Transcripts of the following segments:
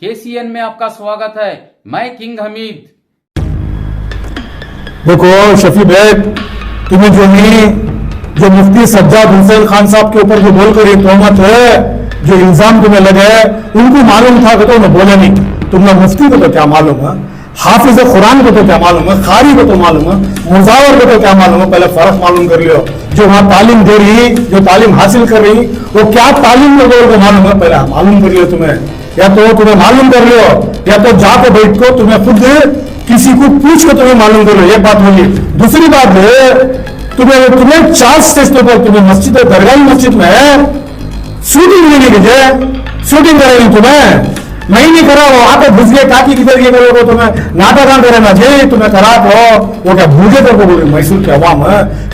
KCN में आपका स्वागत है। मैं किंग हमीद। देखो शफी बैग, तुम्हें जो मुफ्ती सज्जाद हुसैन खान साहब के ऊपर जो बोलकर ये तोहमत है, जो इल्जाम तुम्हें लगा है, उनको मालूम था कि तो उन्हें बोले नहीं। तुमने मुफ्ती को तो क्या मालूम है, हाफिज कुरान को तो क्या मालूम है, खारी को तो मालूम है, मुजावर को तो क्या मालूम है। पहले फर्क मालूम कर लियो। जो वहां तालीम दे रही, जो तालीम हासिल कर रही, वो क्या तालीम को मालूम है, पहले मालूम कर लियो। या तो तुम्हें मालूम कर लियो, या तो जाके बैठ को तुम्हें खुद किसी को पूछ को तुम्हें मालूम कर लो। ये बात होगी। दूसरी बात है, तुम्हें 4 स्टेशन पर तुम्हें मस्जिद, दरगाही मस्जिद में शूटिंग लेने की है, शूटिंग करेगी तुम्हें। मैं नहीं करा, वो आके घुस गए ताकि किधर ये करोगे, तुम्हें नाटक करे ना जी, तुम्हें करा तो वो क्या भूखे तो बोले। मैसूर के अवाम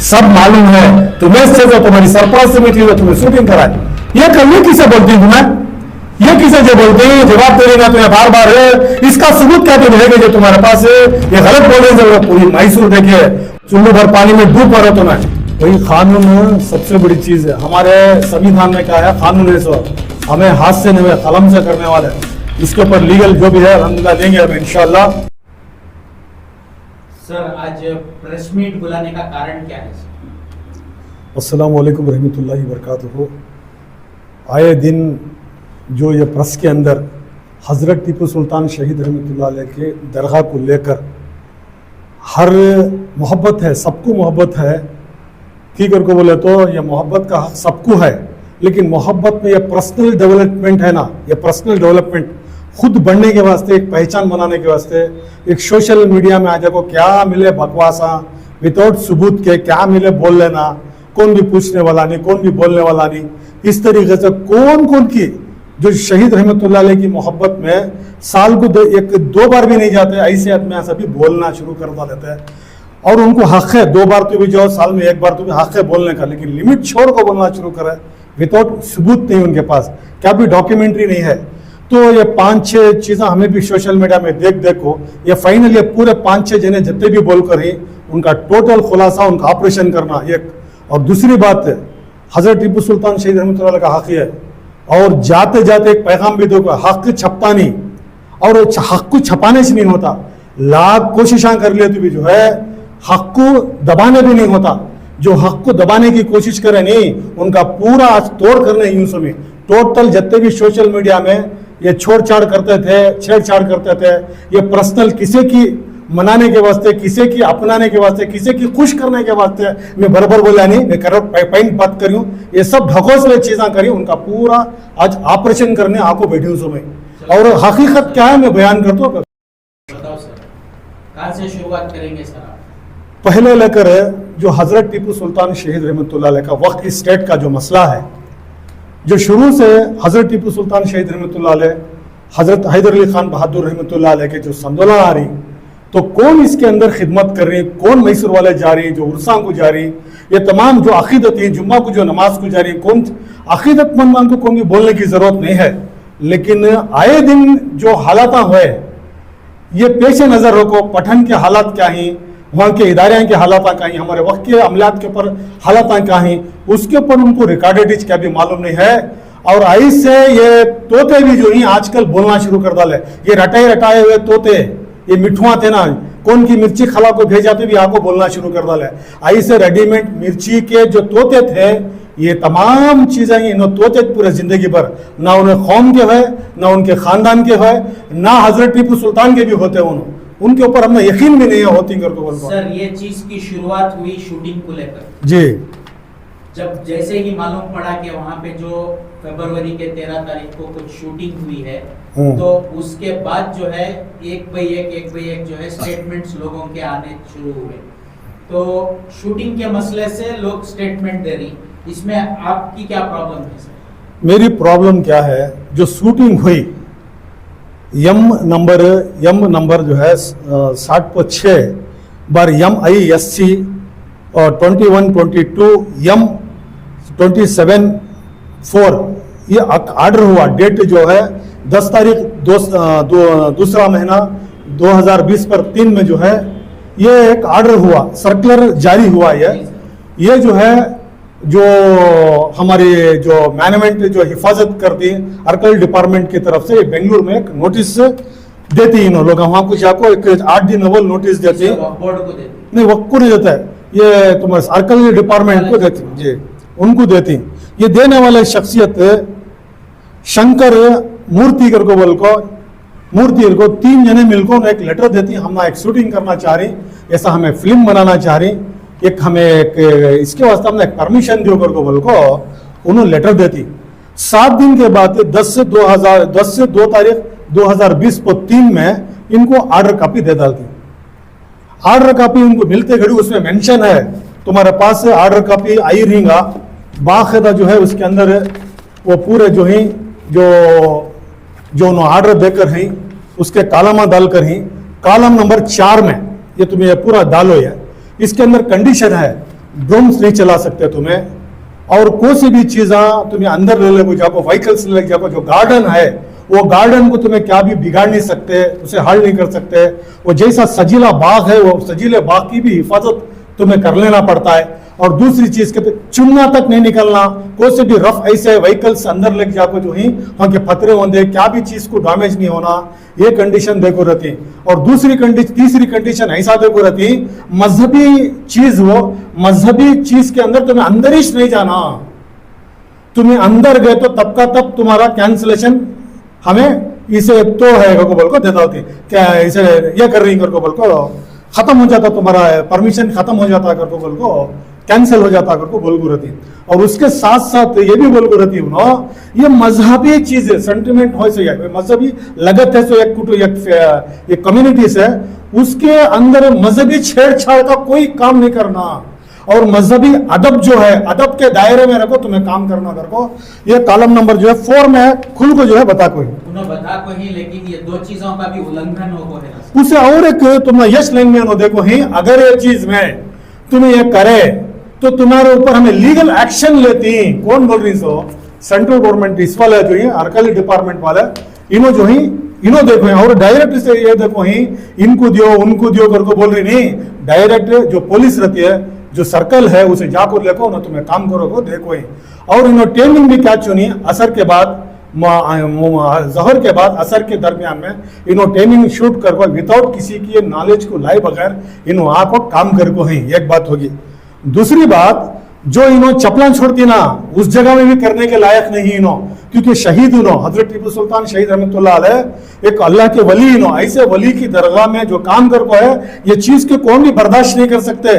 सब मालूम है, तुम्हें से जो तुम्हारी सरपरस्ती में थी वो तुम्हें शूटिंग कराई। ये करनी किसे बोलती है तुम्हें, ये किसे जो बोलते हैं, जवाब दे देना तुम्हें बार बार है। इसका सबूत क्या तो रहेगा जो तुम्हारे पास है। ये गलत बोल रहे हैं, पूरी मैसूर देखिए चुल्लू भर पानी में डूब पड़ो तुम्हें। वही कानून सबसे बड़ी चीज है। हमारे संविधान में क्या है, कानून है, सो हमें हाथ से नहीं कलम से करने वाले। इसके ऊपर लीगल जो भी है अल्हम्दुलिल्लाह लेंगे अब इंशाल्लाह। सर आज प्रेस मीट बुलाने का कारण क्या है? अस्सलाम वालेकुम रहमतुल्लाहि व बरकातुहू। आए दिन जो ये प्रेस के अंदर हज़रत टीपू सुल्तान शहीद रहमतुल्लाह अलैह के दरगाह को लेकर हर मोहब्बत है, सबको मोहब्बत है। ठीक करके बोले तो ये मोहब्बत का हक सबको है, लेकिन मोहब्बत में ये पर्सनल डेवलपमेंट है ना, ये पर्सनल डेवलपमेंट खुद बढ़ने के वास्ते, एक पहचान बनाने के वास्ते, एक सोशल मीडिया में आ जाको क्या मिले बकवासा विदाउट सबूत के क्या मिले बोल लेना, कौन भी पूछने वाला नहीं, कौन भी बोलने वाला नहीं। इस तरीके से कौन की जो शहीद रहमतुल्लाह अलैह की मोहब्बत में साल को 1-2 बार भी नहीं जाते, ऐसे आदमी सभी बोलना शुरू करवा देते हैं। और उनको हक है 2 बार तो भी जाओ, साल में 1 बार तो भी हक है बोलने का, लेकिन लिमिट छोड़ को बोलना शुरू करे विदाउट सबूत नहीं उनके पास, क्या भी डॉक्यूमेंट्री नहीं है। तो ये 5-6 चीज़ें हमें भी सोशल मीडिया में देखो, ये फाइनल ये पूरे 5-6 जने जितने भी बोल कर ही उनका टोटल खुलासा, उनका ऑपरेशन करना एक। और दूसरी बात है, हज़रत टीपू सुल्तान शहीद रहमतुल्लाह अलैह का हक है। और जाते जाते एक पैगाम भी दो, हक छपता नहीं, और हक को छपाने से नहीं होता। लाख कोशिशें कर लिए तो भी जो है हक को दबाने भी नहीं होता। जो हक को दबाने की कोशिश करे नहीं, उनका पूरा तोड़ करने यूं समय टोटल जितने भी सोशल मीडिया में ये छोड़छाड़ करते थे, छेड़छाड़ करते थे, ये पर्सनल किसी की मनाने के वास्ते, किसी की अपनाने के वास्ते, किसी की खुश करने के वास्ते, मैं बराबर बोला नहीं, मैं पॉइंट बात करूं, ये सब ढकोसले चीजें करी, उनका पूरा आज ऑपरेशन करने आको बैठी हूं समय। और हकीकत क्या है मैं बयान करता हूं। बताओ सर, कहां से शुरुआत करेंगे सर आप? पहले लेकर जो हजरत टीपू सुल्तान शहीद रहमतुल्लाह अलैह का वक्त स्टेट का जो मसला है, जो शुरू से हजरत टीपू सुल्तान शहीद रहमतुल्लाह अलैह, हजरत हैदर अली खान बहादुर रहमतुल्लाह अलैह के जो संदोलन आ रही, तो कौन इसके अंदर खिदमत कर रही, कौन मैसूर वाले जा रही, जो उर्सा को जा रही, ये तमाम जो अकीदत है, जुम्मा को जो नमाज को जा रही, कौन अकीदतमंद को कौन भी बोलने की जरूरत नहीं है। लेकिन आए दिन जो हालात हुए, ये पेश नजर रखो, पठन के हालात क्या हैं, वहाँ के इदारे के हालात क्या हैं, हमारे वक्त के अमलात के ऊपर हालात क्या हैं, उसके ऊपर उनको रिकॉर्डेड क्या भी मालूम नहीं है। और ऐसे ये तोते भी जो हैं आजकल बोलना शुरू कर डाले, ये रटाए हुए तोते, ये मिठुआ थे ना, कौन की मिर्ची खला को भेजाते भी आपको बोलना शुरू कर डाले। ऐसे रेडीमेड मिर्ची के जो तोते थे, ये तमाम चीजें इन तोते पूरे जिंदगी भर ना उन्हें कौम के है, ना उनके खानदान के है, ना हजरत टीपू सुल्तान के भी होते उनके ऊपर हमने यकीन भी नहीं है होती करके बोलते। सर ये चीज की शुरुआत हुई शूटिंग को लेकर जी, जब जैसे ही मालूम पड़ा कि वहाँ पे जो फरवरी के 13 तारीख को कुछ शूटिंग हुई है, तो उसके बाद जो है एक बाई एक जो है स्टेटमेंट्स लोगों के आने शुरू हुए। तो शूटिंग के मसले से लोग स्टेटमेंट दे रही, इसमें आपकी क्या प्रॉब्लम है सर? मेरी प्रॉब्लम क्या है, जो शूटिंग हुई यम नंबर जो है 60/6 बार MISC और 21-22 यम 27/4 ये ऑर्डर हुआ। डेट जो है 10 तारीख दूसरा महीना 2020 पर 3 में जो है ये एक ऑर्डर हुआ, सर्कुलर जारी हुआ। ये जो है जो हमारी जो मैनेजमेंट जो हिफाजत करती है अर्कल डिपार्टमेंट की तरफ से बेंगलुरु में एक नोटिस देती इन लोग वहां कुछ आपको एक 8 दिन अव्वल नोटिस देती है। बोर्ड को देती नहीं वक्त को नहीं देता है, ये तुम्हारे अर्कल डिपार्टमेंट को देती जी, उनको देती। ये देने वाले शख्सियत शंकर मूर्ति को बोल को मूर्ति को 3 जने मिलकर एक लेटर देती, हम एक शूटिंग करना चाह रही, ऐसा हमें फिल्म बनाना चाह रही, एक हमें एक इसके वास्ते हमने एक परमिशन दियो कर को बोल को उन्होंने लेटर देती। 7 दिन के बाद 10 से 2 तारीख 2020 को 3 में इनको ऑर्डर कॉपी दे डालती। ऑर्डर कॉपी उनको मिलते घड़ी उसमें मेंशन है तुम्हारे पास ऑर्डर कॉपी आई रहेगा बाकायदा जो है उसके अंदर वो पूरे जो है जो ऑर्डर देकर हैं उसके कालमा डालकर ही कॉलम नंबर 4 में ये तुम्हें पूरा डालो है। इसके अंदर कंडीशन है ड्रोन्स नहीं चला सकते तुम्हें, और कोई सी भी चीज़ा तुम्हें अंदर ले ले जाको व्हीकल्स ले जाको, जो गार्डन है वो गार्डन को तुम्हें क्या भी बिगाड़ नहीं सकते, उसे हाल नहीं कर सकते। वो जैसा सजीला बाग है वो सजीले बाग की भी हिफाजत तुम्हें कर लेना पड़ता है। और दूसरी चीज के चुनना तक नहीं निकलना, कोई से भी रफ ऐसे व्हीकल्स अंदर लेके जाको जो ही वहां के पत्रे होंगे क्या भी चीज को डैमेज नहीं होना, ये कंडीशन देखो रहती। और तीसरी कंडीशन ऐसा देखो रहती मजहबी चीज हो, मजहबी चीज के अंदर तुम्हें अंदर ही नहीं जाना, तुम्हें अंदर गए तो तब का तब तुम्हारा कैंसिलेशन हमें इसे तो है को बोल को देता होती क्या इसे ये कर रही कर को बोल को खत्म हो जाता, तुम्हारा परमिशन खत्म हो जाता कर को बोल को कैंसिल हो जाता कर को बोल रहती। और उसके साथ साथ ये भी बोल रहती ये मजहबी चीज है, सेंटिमेंट हो से मजहबी लगत है, सो एक कम्युनिटीज है उसके अंदर मजहबी छेड़छाड़ का कोई काम नहीं करना। और मजहबी अदब जो है अदब के दायरे में रखो तुम्हें काम करना करको। ये कॉलम नंबर जो है 4 में खुल को जो है बता कोई बता को ही, लेकिन ये 2 चीजों का भी उल्लंघन हो है उसे। और एक तुम यश लेंगे हो देखो ही अगर ये चीज में तुम्हें ये करे तो तुम्हारे ऊपर हमें लीगल एक्शन लेती। कौन बोल रही सो सेंट्रल गवर्नमेंट इस वाले जो है अर्कल डिपार्टमेंट वाले इनो जो ही इनो देखो और डायरेक्ट से ये देखो ही इनको दियो उनको दियो करके बोल रही नहीं, डायरेक्ट जो पुलिस रहती है जो सर्कल है उसे जाकर लेको ना तुम्हें काम करो देखो ही। और इन्होंने ट्रेनिंग भी क्या चुनी असर के बाद जहर के बाद असर के दरमियान में इन्होंने ट्रेनिंग शूट करको विदाउट किसी की नॉलेज को लाए बगैर इन्होंने आको काम करको ही। एक बात होगी। दूसरी बात जो इन्होंने चपलान छोड़ती ना उस जगह में भी करने के लायक नहीं इनो, क्योंकि शहीद इनो हजरत टीपू सुल्तान शहीद रहमतुल्लाह अलैह एक अल्लाह के वली इनो, ऐसे वली की दरगाह में जो काम कर को है ये चीज के कौन भी बर्दाश्त नहीं कर सकते।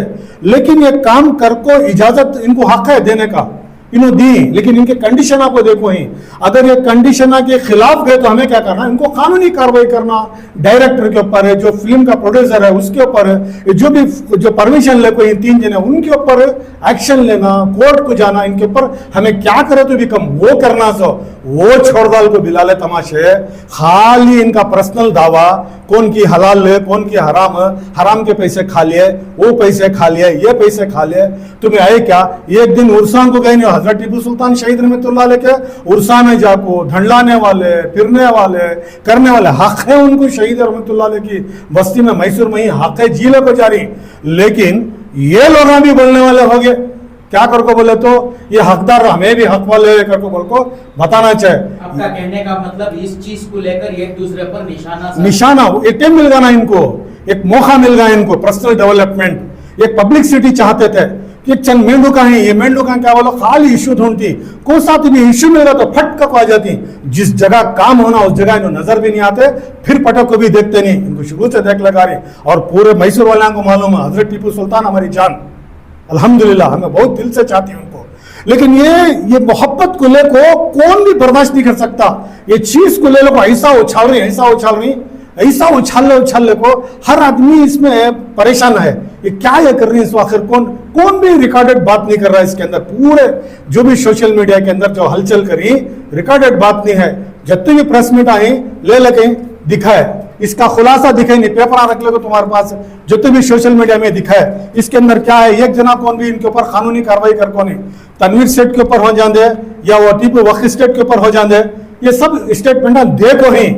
लेकिन ये काम कर को इजाजत इनको हक है देने का, इन्हों दी, लेकिन इनके कंडीशन आपको देखो ही अगर ये कंडीशन के खिलाफ गए तो हमें क्या करना, इनको कानूनी कार्रवाई करना। डायरेक्टर के ऊपर है, जो फिल्म का प्रोड्यूसर है उसके ऊपर है, जो भी जो परमिशन ले कोई 3 जने उनके ऊपर एक्शन लेना, कोर्ट को जाना, इनके ऊपर हमें क्या करे तो भी कम वो करना। सो वो छोड़ डाल को बिलाले तमाशे, खाली इनका पर्सनल दावा कौन की हलाल है कौन की हराम है, हराम के पैसे खा लिए, वो पैसे खा लिए, ये पैसे खा लिए। तुम्हें आए क्या एक दिन उर्सान को गए नहीं हजरत टीपू सुल्तान शहीद रहमतुल्लाह अलैह के उर्सा में जाको ढंडलाने वाले फिरने वाले करने वाले हक है उनको शहीद रहमतुल्लाह अलैह की बस्ती में मैसूर में ही हक है जीले को जारी। लेकिन ये लोग भी बोलने वाले हो गए क्या कर को बोले तो ये हकदार हमें भी हक वाले कर को बोल को बताना चाहिए। आपका कहने का मतलब इस चीज को लेकर एक दूसरे पर निशाना एक टाइम मिल गया ना इनको, एक मौका मिल गया इनको पर्सनल डेवलपमेंट, एक पब्लिसिटी चाहते थे कि चंद मेंढका है ये मेंढका क्या बोलो खाली इश्यू ढूंढती, कोई साथ भी इश्यू मिल रहा तो फट का आ जाती, जिस जगह काम होना उस जगह इनको नजर भी नहीं आते, फिर पटक को भी देखते नहीं, इनको शुरू से देख लगा रही। और पूरे मैसूर वालों को मालूम है हजरत टीपू सुल्तान हमारी जान अल्हम्दुलिल्लाह हमें बहुत दिल से चाहती है उनको। लेकिन ये मोहब्बत को ले को कौन भी बर्दाश्त नहीं कर सकता। ये चीज को ले लो ऐसा उछाल रही ऐसा उछाल रही ऐसा उछालने को हर आदमी इसमें परेशान है। ये क्या ये कर रही है इस आखिर कौन भी रिकॉर्डेड बात नहीं कर रहा है इसके अंदर। पूरे जो भी सोशल मीडिया के अंदर जो हलचल करी रिकॉर्डेड बात नहीं है। जितने भी प्रेस मीट आए ले लगे दिखाए, इसका खुलासा दिखाई नहीं, पेपर रख लो तुम्हारे पास जितने भी सोशल मीडिया में दिखाए इसके अंदर क्या है। एक जना कौन भी इनके ऊपर कानूनी कार्रवाई कर कौन तनवीर सेठ के ऊपर हो जाते या वो टीपू वक्फ स्टेट के ऊपर हो जाते, ये सब स्टेटमेंट देखो ही।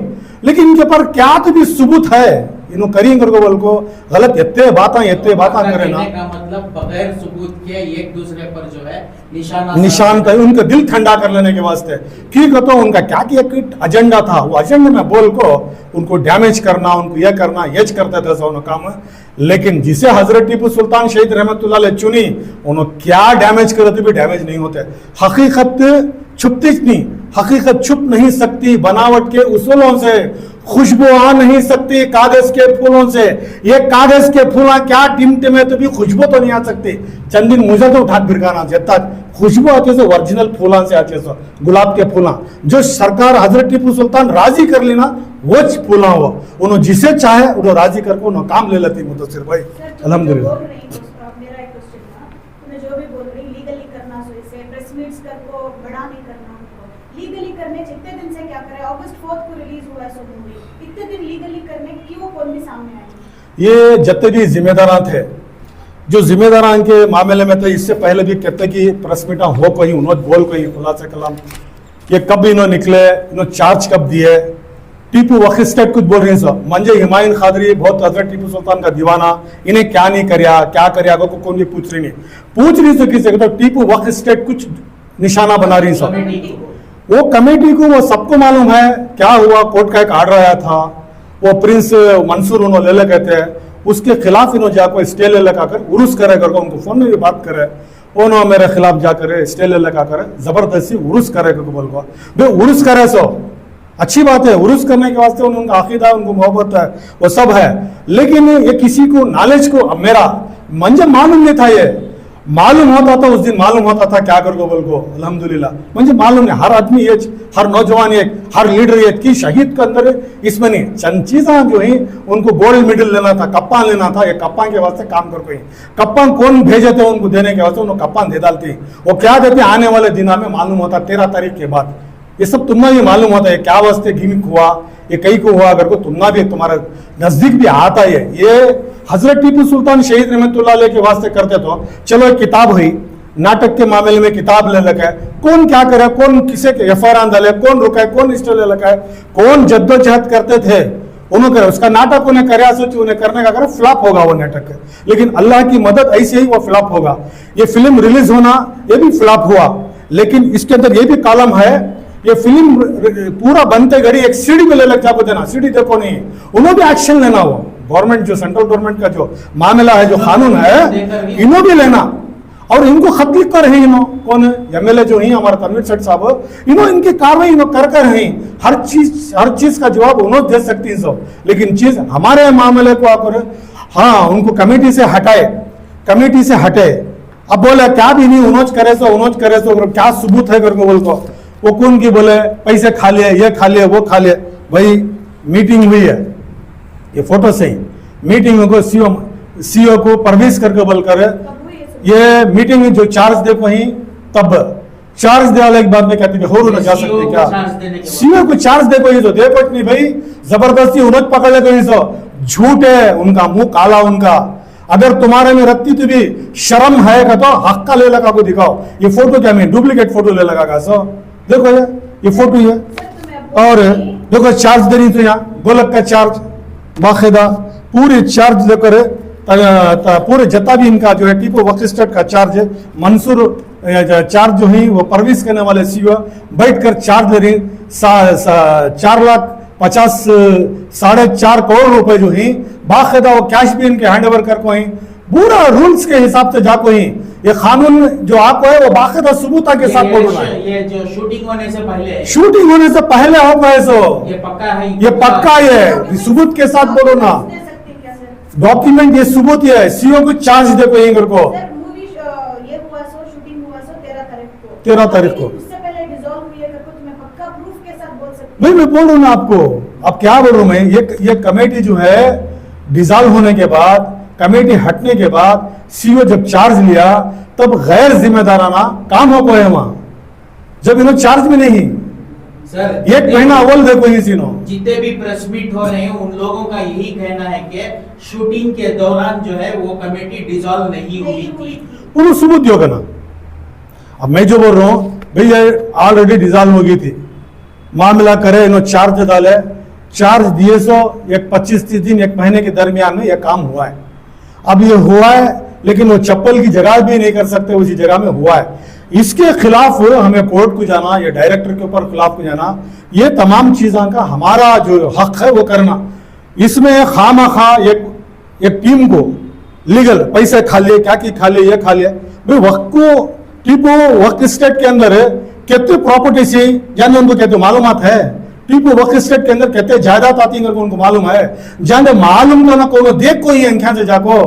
लेकिन इनके ऊपर क्या तो भी सबूत है इन्हों करी करके बोल को गलत एत्ते बात करे ना, कहने का मतलब बगैर सबूत के एक दूसरे पर जो है निशान का उनका दिल ठंडा कर लेने के वास्ते ठीक है। तो उनका क्या कि एक एजेंडा था, वो एजेंडा में बोल को उनको डैमेज करना, उनको यह करना, ये करते थे सब काम। लेकिन जिसे हजरत टीपू सुल्तान शहीद रहमतुल्लाह अलैह चुनी, उन्होंने क्या डैमेज करे तो भी डैमेज नहीं होते। हकीकत छुपती नहीं, हकीकत छुप नहीं सकती, बनावट के उसूलों से खुशबू आ नहीं सकती, कागज के फूलों से। ये कागज के फूला क्या टिमटिमे तो भी खुशबू तो नहीं आ सकती। चंद दिन मुझे तो उठा फिरकाना जेता खुशबू आते से ओरिजिनल फूला से आते सो गुलाब के फूला जो सरकार हजरत टीपू सुल्तान राजी कर लेना वो फूला हुआ, उन्होंने जिसे चाहे उन्होंने राजी करके उन्होंने काम ले लेती मुदस्सिर भाई अल्हम्दुलिल्लाह। मेरा एक क्वेश्चन था, तुम्हें जो भी बोल रही लीगली करना, सो इसे प्रेस मीट्स कर को बड़ा नहीं करना, उनको लीगली करने जितने दिन से क्या करे, अगस्त 4 को रिलीज हुआ है सो मूवी, इतने दिन लीगली करने क्यों कौन भी सामने आई? ये जितने भी जिम्मेदार थे, जो जिम्मेदारान के मामले में थे, इससे पहले भी कहते कि प्रेस मीटा हो कहीं उन्होंने बोल कहीं खुलासा कलाम, ये कब इन्होंने निकले, इन्होंने चार्ज कब दिए। टीपू वक्त स्टेट कुछ बोल रहे हैं मंजे हिमायून खादरी बहुत हजरत टीपू सुल्तान का दीवाना, इन्हें क्या नहीं करया, क्या करया को कौन भी पूछ रही नहीं सो किसी तो टीपू वक्त स्टेट कुछ निशाना बना रही सो वो कमेटी को, वो सबको मालूम है क्या हुआ। कोर्ट का एक आर्डर आया था, वो प्रिंस मंसूर उन्होंने ले कहते हैं, उसके खिलाफ इन्होंने जाकर स्टे ले लगाकर उर्स करे करके उनको फोन में भी बात करे, उन्होंने मेरे खिलाफ जाकर स्टे ले लगाकर जबरदस्ती उर्स करे करके बोल भाई उर्स करे सो अच्छी बात है, उर्स करने के वास्ते उनका अकीदा है, उनको मोहब्बत है, वो सब है। लेकिन ये किसी को नॉलेज को, अब मेरा मुझे मालूम नहीं था, ये मालूम होता था उस दिन मालूम होता था क्या कर को बोल को अल्हम्दुलिल्लाह मुझे मालूम नहीं। हर आदमी ये, हर नौजवान ये, हर लीडर ये कि शहीद के अंदर इसमें नहीं चंद चीज़ें जो ही उनको गोल्ड मेडल लेना था, कप्पान लेना था, ये कप्पान के वास्ते काम कर कोई कप्पान कौन भेजे थे उनको देने के वास्ते, उन्होंने कप्पान दे डालती, वो क्या देते आने वाले दिनों में मालूम होता 13 तारीख के बाद। ये सब तुम्हें भी मालूम होता है क्या वास्ते गिमिक हुआ, ये कहीं को हुआ, अगर को तुम्हारा भी तुम्हारा नजदीक भी आता है। ये हजरत टीपू सुल्तान शहीद रहमतुल्लाह अलैह के वास्ते करते तो चलो एक किताब हुई, नाटक के मामले में किताब ले लगा है, कौन क्या करे, कौन किसे FIR डाले, कौन रुका है, कौन स्टे ले लगा है, कौन जद्दोजहद करते थे उन्होंने करे, उसका नाटक उन्हें करे सोच उन्हें करने का करे फ्लॉप होगा वो नाटक। लेकिन अल्लाह की मदद ऐसे ही वो फ्लॉप होगा। ये फिल्म रिलीज होना ये भी फ्लॉप हुआ, लेकिन इसके अंदर ये भी कॉलम है, ये फिल्म पूरा बनते घड़ी एक सीडी में ले लग जाओ देना, सीडी देखो नहीं, उन्होंने भी एक्शन लेना, वो गवर्नमेंट जो सेंट्रल गवर्नमेंट का जो मामला है, जो कानून है, इन्हों भी लेना। और इनको खत लिख कर रहे इन्हों कौन MLA जो ही हमारे तनवीर सेठ साहब, इन्हों इनकी कार्रवाई इन्हों कर रहे, हर चीज का जवाब उन्होंने दे सकती है सब। लेकिन चीज हमारे मामले को आकर हाँ उनको कमेटी से हटाए, कमेटी से हटे, अब बोले क्या भी नहीं उन्होंने करे सो क्या सबूत है करके बोलते वो कौन की बोले पैसे खा लिए, ये खा लिए, वो खा लिए। भाई मीटिंग हुई है, ये फोटो से ही मीटिंग को सीओ को परवेश करके बोलकर ये मीटिंग में जो चार्ज देखो ही तब चार्ज देने के बाद में कहती हो ना जा सकते क्या सीओ को चार्ज देखो, ये तो देखो नहीं भाई जबरदस्ती उन्होंने पकड़ ले गई सो झूठ है, उनका मुंह काला उनका। अगर तुम्हारे में रखती तो भी शर्म है का तो हक का ले लगा को दिखाओ। ये फोटो क्या मैं डुप्लीकेट फोटो ले लगा सो देखो ये फोटो है, और देखो चार्ज दे रही तो यहाँ गोलक का चार्ज बाकायदा पूरे चार्ज देकर पूरे जता भी इनका जो है टीपू वक्त स्टेट का चार्ज है, मंसूर चार्ज जो है वो परविश करने वाले सीओ बैठकर चार्ज ले रही 4,50,4.5 करोड़ जो है बाकायदा वो कैश भी इनके हैंड ओवर कर को ही पूरा रूल्स के हिसाब से जाको ही ये कानून जो आपको है वो बाकायदा सबूता के साथ बोलना है। ये जो शूटिंग होने से पहले हो गए सो ये पक्का है, ये पक्का है सबूत के साथ बोलो ना, डॉक्यूमेंट ये सबूत है। सीओ को चार्ज देखो यहीं को मूवी ये हुआ सो शूटिंग हुआ सो 13 तारीख को उससे पहले डिसॉल्व हुई है करके तुम्हें पक्का प्रूफ के साथ बोल सकते भाई मैं बोल रहा हूँ ना आपको, अब क्या बोल रहा हूँ मैं, ये कमेटी जो है डिसॉल्व होने के बाद, कमेटी हटने के बाद सीओ जब चार्ज लिया तब गैर जिम्मेदाराना काम हो गए वहां, जब इन्होंने चार्ज में नहीं सर एक महीना अव्वल देखो ही सीनो जितने भी प्रेस मीट हो रहे हैं उन लोगों का यही कहना है कि शूटिंग के दौरान जो है वो कमेटी डिसॉल्व नहीं हुई थी, उन्होंने सबूत होगा ना। अब मैं जो बोल रहा हूँ भैया ऑलरेडी डिसॉल्व हो गई थी, मामला करे इन्होंने चार्ज डाले, चार्ज दिए सो एक 25-30 दिन, एक महीने के दरमियान में यह काम हुआ है। अब ये हुआ है, लेकिन वो चप्पल की जगह भी नहीं कर सकते, उसी जगह में हुआ है। इसके खिलाफ हमें कोर्ट को जाना, ये डायरेक्टर के ऊपर खिलाफ को जाना, ये तमाम चीज़ों का हमारा जो हक है वो करना। इसमें खामखा एक टीम को लीगल पैसे खा लिए, क्या की खा लिए, ये खा लिया भाई। वक्त को टीपू वक्त स्टेट के अंदर कितने प्रॉपर्टी से जाने उनको कहते मालूमात है। टीपू वक्त स्टेट के अंदर कितने जायदाद आती है उनको मालूम है। जाने मालूम तो ना को देख को ही अंख्या से जाको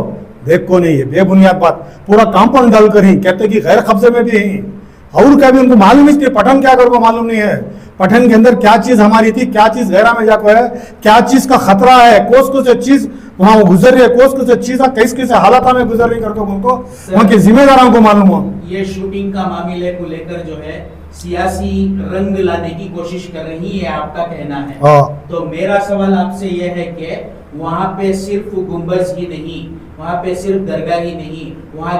देख को नहीं है, बेबुनियाद बात। पूरा कंपाउंड डालकर ही कहते कि गैर कब्जे में भी है, और क्या भी उनको मालूम है। पठन क्या कर को मालूम नहीं है, पठन के अंदर क्या चीज हमारी थी, क्या चीज गैरा में जाको है, क्या चीज का खतरा है, कोस से चीज वहां गुजर रही है, कोस से चीज किस हालात में गुजर रही करके उनको वहां के जिम्मेदारों को मालूम हो। ये शूटिंग का मामले को लेकर जो है सियासी रंग लाने की कोशिश कर रही है, आपका कहना है। तो मेरा सवाल आपसे यह है कि वहां पे सिर्फ गुंबज ही नहीं, वहां पे सिर्फ दरगाह ही नहीं, वहां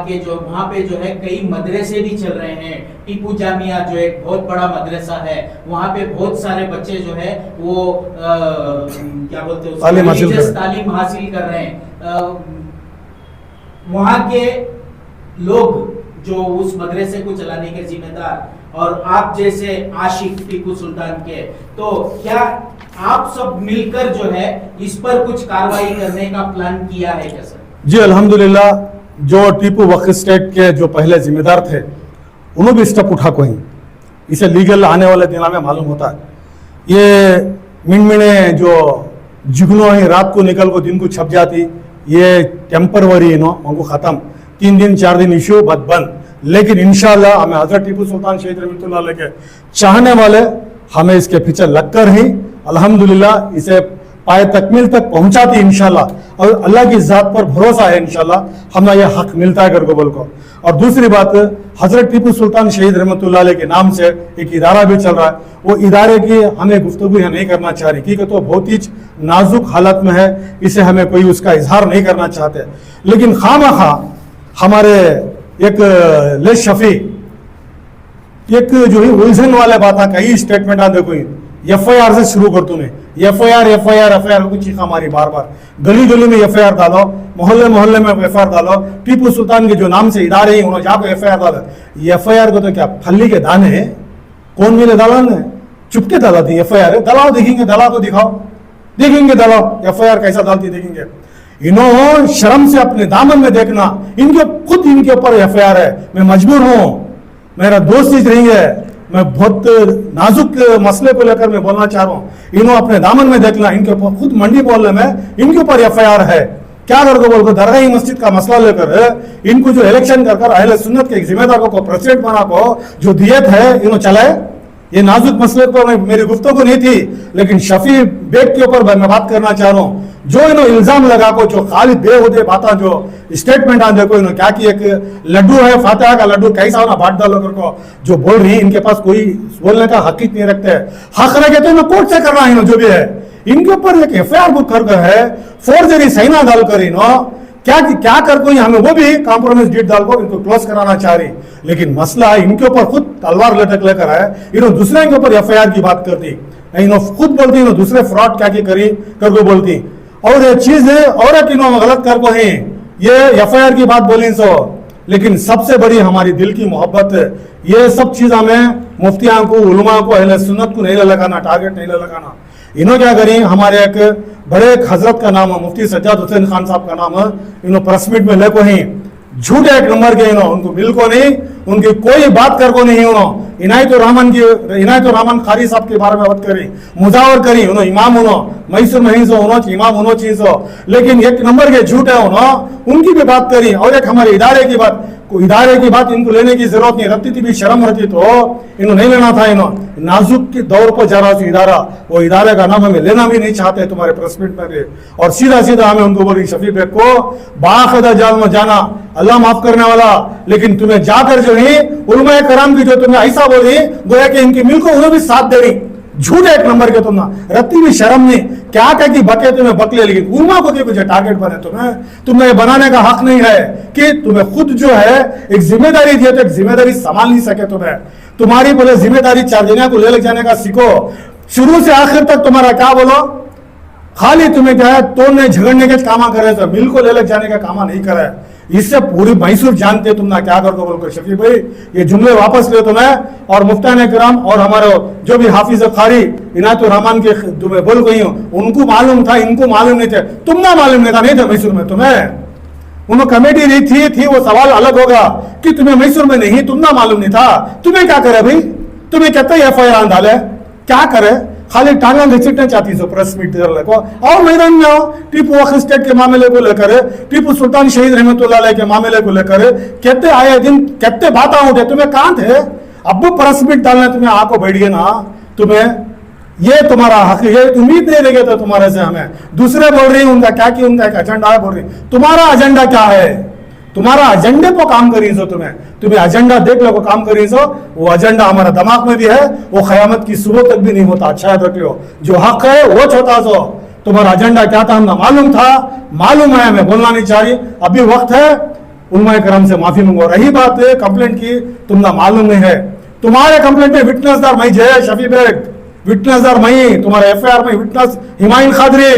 पे जो है कई मदरसे भी चल रहे हैं। टीपू जामिया जो एक बहुत बड़ा मदरसा है, वहां पे बहुत सारे बच्चे जो है वो क्या बोलते हैं तालीम हासिल कर रहे हैं। वहां के लोग जो उस मदरसे को चलाने के जिम्मेदार और आप जैसे आशिक टीपू सुल्तान के, तो क्या आप सब मिलकर जो है इस पर कुछ कार्रवाई करने का प्लान किया है क्या सर? जी अल्हम्दुलिल्लाह, जो टीपू वक्फ स्टेट के जो पहले जिम्मेदार थे उन्होंने भी स्टेप उठा कोई, इसे लीगल आने वाले दिनों में मालूम होता है। ये मिनमिने जो जुगनों है रात को निकल को दिन को छप जाती, ये टेम्परवरी उनको ख़त्म, 3 दिन 4 दिन इशू बंद। लेकिन इंशाल्लाह हमें हजरत टीपू सुल्तान शहीद रहमतुल्लाह अलैह के चाहने वाले हमें इसके पीछे लगकर ही अल्हम्दुलिल्लाह इसे पाए तकमील तक पहुंचाती इंशाल्लाह, और अल्लाह की जात पर भरोसा है इंशाल्लाह हमें यह हक मिलता है गरगोबल को। और दूसरी बात, हजरत टीपू सुल्तान शहीद रहमतुल्लाह अलैह के नाम से एक इदारा भी चल रहा है, वो इदारे की हमें गुफ्तगू नहीं करना चाह रही, क्योंकि तो बहुत ही नाजुक हालत में है, इसे हमें कोई उसका इजहार नहीं करना चाहते। लेकिन खामखा हमारे एक ले शफी एक जो है उलझन वाले बात कई स्टेटमेंट आ देखो, FIR से शुरू कर तुम्हें FIR को चीखा हमारी बार बार, गली गली में FIR डालो, मोहल्ले मोहल्ले में FIR डालो। टीपू सुल्तान के जो नाम से इदारे हैं उन्होंने जाकर FIR डाला। FIR को तो क्या फली के दाने हैं, कौन मिले दलाल ने चुपके डाला थी FIR, दलाओ देखेंगे, दलाल को दिखाओ, देखेंगे दलाओ FIR कैसा डालती देखेंगे। इन्होंने शर्म से अपने दामन में देखना, इनके ऊपर FIR है। मैं मजबूर हूं, मेरा दोस्त ही नहीं है, मैं बहुत नाजुक मसले को लेकर मैं बोलना चाह रहा हूँ, इन्होंने अपने दामन में देखना, इनके ऊपर खुद मंडी बोलने में इनके ऊपर FIR है। क्या करके बोल दरगाही मस्जिद का मसला लेकर इनको जो इलेक्शन कर अहले सुन्नत के जिम्मेदारों को प्रेसिडेंट बना को जो दियत है इन्होंने चलाए। ये नाजुक मसले पर मेरी गुफ्तगू नहीं थी, लेकिन शफी बेग के ऊपर मैं बात करना चाह रहा हूँ। जो इन्होंने इल्जाम लगा को जो खाली बेहुदे बात जो स्टेटमेंट आ देखो इन्होंने क्या कि एक लड्डू है फातिहा का लड्डू कैसा होना बाट डालो को जो बोल रही है, इनके पास कोई बोलने का हक नहीं रखते है। हक रखे तो इन्होंने कोर्ट से करना है, जो भी है इनके ऊपर एक FIR बुक कर है, फोर्जरी सहीना डाल कर क्या कर कोई हमें वो भी कॉम्प्रोमाइज डीड डाल को इनको क्लोज कराना चाह रही। लेकिन मसला इनके ऊपर खुद तलवार लटक लेकर है, इन्होंने दूसरे के ऊपर FIR की बात करती, इन्होंने खुद बोलती, इन्होंने दूसरे फ्रॉड क्या करी कर को बोलती। और ये चीज है और एक इन्होंने गलत कर को है, ये FIR की बात बोली सो, लेकिन सबसे बड़ी हमारी दिल की मोहब्बत है। ये सब चीज हमें मुफ्तियां को, उलमा को, अहले सुन्नत को नहीं लगाना, टारगेट नहीं लगाना। इन्होंने क्या करी, हमारे एक बड़े एक हजरत का नाम है मुफ्ती सज्जाद हुसैन खान साहब का नाम है, इन्होंने प्रेस मीट में लेको ही झूठे एक नंबर के इन्होंने उनको बिल्कुल नहीं, उनकी कोई बात कर को नहीं, उन्होंने इनायत रहमान खारी साहब के बारे में बात करी, मुजावर करी, उन्होंने इमाम मैसूर में उन्होंने इमाम उन्होंने चीज हो, लेकिन एक नंबर के झूठ है उन्होंने उनकी भी बात करी। और एक हमारे इदारे की बात इनको लेने की जरूरत नहीं, रखती थी भी शर्म रहती तो इन्होंने नहीं लेना था। इन्होंने नाजुक के दौर पर जा रहा इदारा, वो इदारे का नाम हमें लेना भी नहीं चाहते तुम्हारे प्रेस मीट में भी। और सीधा सीधा हमें उनको बोली शफी बेग को बाखदा जाल में जाना, अल्लाह माफ करने वाला, लेकिन तुम्हें जाकर जो है उलमाए कराम की जो तुम्हें ऐसा बोली गोया कि इनकी मिल को उन्हें भी साथ दे रही, झूठे एक नंबर के तुम ना रत्ती भी शर्म नहीं, क्या कह कि बके तुम्हें बकले, लेकिन उलमा को देखो टारगेट बने तुम्हें बनाने का हक नहीं है कि तुम्हें खुद जो है एक जिम्मेदारी दी तो एक जिम्मेदारी संभाल नहीं सके। तुम्हारी बोले जिम्मेदारी 4 जने को ले जाने का सीखो, शुरू से आखिर तक तुम्हारा क्या बोलो खाली तुम्हें क्या है तोड़ने झगड़ने के कामा करे तो मिल को ले लग जाने का कामा नहीं करे। इससे पूरी मैसूर जानते तुम ना क्या कर दो बोलकर शफी भाई ये जुमले वापस ले तुम्हें और मुफ्तान किराम और हमारे जो भी हाफिज खारी इनायतुर रहमान के तुम्हें बोल गई हूँ उनको मालूम था इनको मालूम नहीं थे तुम ना मालूम नहीं था नहीं थे मैसूर में तुम्हें उन्होंने कमेटी नहीं थी वो सवाल अलग होगा कि तुम्हें मैसूर में नहीं तुम ना मालूम नहीं था तुम्हें क्या करे भाई तुम्हें कहते FIR डाले क्या करे खाली टांगा घसीटना चाहती सो प्रेस मीट को और मैदान में आओ टीपू वक्त स्टेट के मामले को लेकर टीपू सुल्तान शहीद रहमतुल्लाह अलैह के मामले को लेकर कहते आए दिन कहते बात उठे तुम्हें कहां थे अब प्रेस मीट डालना तुम्हें आको बैठ गए ना तुम्हें ये तुम्हारा हक ये उम्मीद नहीं लगे तो तुम्हारे से हमें दूसरे बोल रही उनका क्या कि उनका एक एजेंडा है बोल रही तुम्हारा एजेंडा क्या है तुम्हारा एजेंडे को काम करी सो तुम्हें एजेंडा देख लो को काम करी सो वो एजेंडा हमारा दिमाग में भी है वो क़यामत की सुबह तक भी नहीं होता अच्छा याद रख लो जो हक है वो छोटा सो तुम्हारा एजेंडा क्या था हमने मालूम है हमें बोलना नहीं चाहिए अभी वक्त है उलमाए करम से माफी मांगो रही बात है कंप्लेंट की तुमने मालूम नहीं है तुम्हारे कंप्लेंट में विटनेसदार मैं जय शफी बेग विटनेसदार मैं तुम्हारे FIR में विटनेस हिमायन खादरी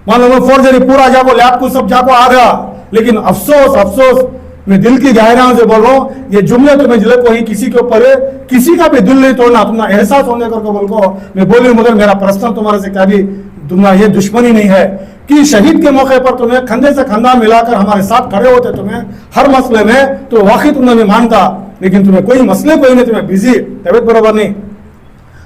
मालूम फोर्जरी पूरा जाको लैब को सब जाको आ गया लेकिन अफसोस मैं दिल की गहराइयों से बोल रहा हूँ ये जुमले तुम्हें जिले को ही किसी के ऊपर किसी का भी दिल नहीं तोड़ना तुम्हारा एहसास होने करके बोल को मैं बोली मगर मेरा प्रश्न तुम्हारे से क्या भी तुम्हारा ये दुश्मनी नहीं है कि शहीद के मौके पर तुम्हें कंधे से कंधा मिलाकर हमारे साथ खड़े होते तुम्हें हर मसले में तो वाकई तुमने भी मानता लेकिन तुम्हें कोई मसले कोई नहीं तुम्हें बिजी तबियत बराबर नहीं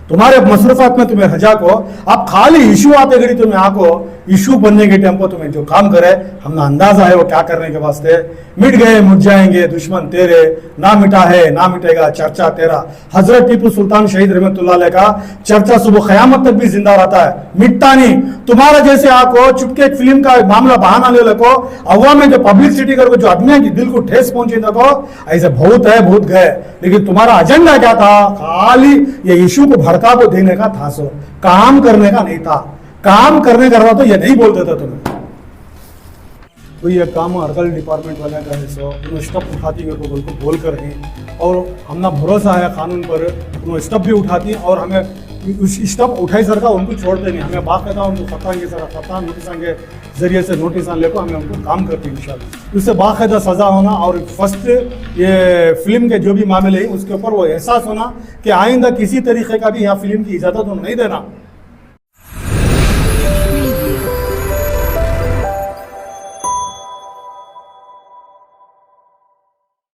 तुम्हारे मसरूफात में तुम्हें हजा को अब खाली इशू आते घड़ी तुम्हें आको इशू बनने के टेम्पो तुम्हें जो काम करे हमने अंदाजा है वो क्या करने के वास्ते मिट गए मुट जाएंगे दुश्मन तेरे ना मिटा है ना मिटेगा चर्चा तेरा हजरत टीपू सुल्तान शहीद रहमतुल्लाह अलैह का चर्चा सुबह क़यामत तक भी जिंदा रहता है मिटता नहीं तुम्हारा जैसे आको चुपके एक फिल्म का मामला बहाना ले लो अवाम में जो पब्लिसिटी करो जो आदमी की दिल को ठेस पहुंची देखो ऐसे बहुत है बहुत गए लेकिन तुम्हारा एजेंडा क्या था खाली ये इशू को भड़का को देने का था सो काम करने का नहीं था काम करने का रहा तो ये नहीं बोलते थे तुम्हें तो ये काम अर्गल डिपार्टमेंट वाले का है सो उन्होंने स्टेप उठाती है को बोल कर ही और हमने भरोसा है कानून पर उन्होंने स्टेप भी उठाती है और हमें उस स्टेप उठाई सर का उनको छोड़ते नहीं हमें बाकायदा उनको फताएंगे सर फता नोटिस के जरिए से नोटिस लेकर हमें उनको काम करते हैं इंशाल्लाह उससे बाकायदा सज़ा होना और फर्स्ट ये फिल्म के जो भी मामले हैं उसके ऊपर वो एहसास होना कि आइंदा किसी तरीके का भी यहाँ फिल्म की इजाज़त नहीं देना